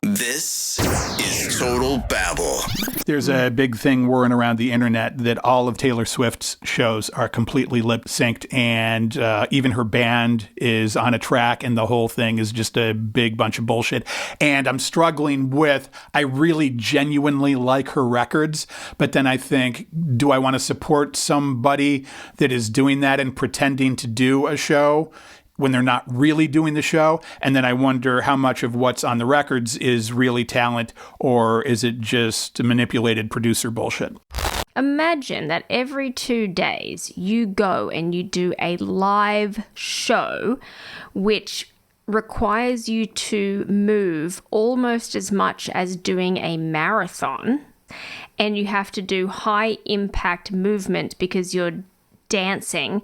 This is Total Babble. There's a big thing whirring around the internet that all of Taylor Swift's shows are completely lip-synced, and even her band is on a track, and the whole thing is just a big bunch of bullshit. And I'm struggling with, I really genuinely like her records, but then I think, do I want to support somebody that is doing that and pretending to do a show when they're not really doing the show? And then I wonder how much of what's on the records is really talent, or is it just manipulated producer bullshit? Imagine that every 2 days you go and you do a live show which requires you to move almost as much as doing a marathon, and you have to do high impact movement because you're dancing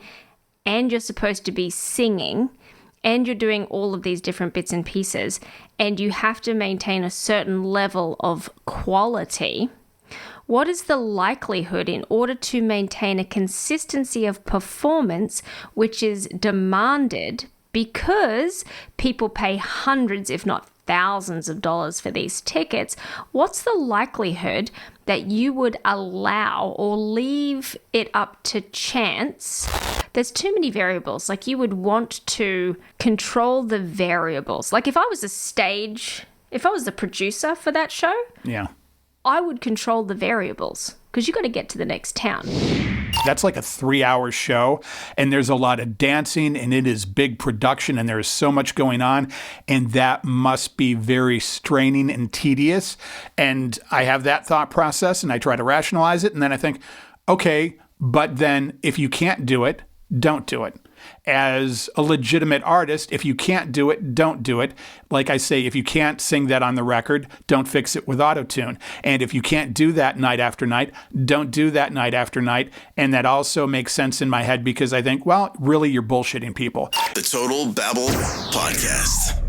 and you're supposed to be singing, and you're doing all of these different bits and pieces, and you have to maintain a certain level of quality. What is the likelihood in order to maintain a consistency of performance which is demanded because people pay hundreds, if not thousands of dollars for these tickets? What's the likelihood that you would allow or leave it up to chance? There's too many variables. Like, you would want to control the variables. Like, if I was the producer for that show, Yeah. I would control the variables because you got to get to the next town. That's like a 3-hour show, and there's a lot of dancing, and it is big production, and there is so much going on, and that must be very straining and tedious. And I have that thought process, and I try to rationalize it, and then I think, okay, but then if you can't do it, don't do it. As a legitimate artist, if you can't do it, don't do it. Like I say, if you can't sing that on the record, don't fix it with auto-tune. And if you can't do that night after night, don't do that night after night. And that also makes sense in my head because I think, well, really, you're bullshitting people. The Total Babble Podcast.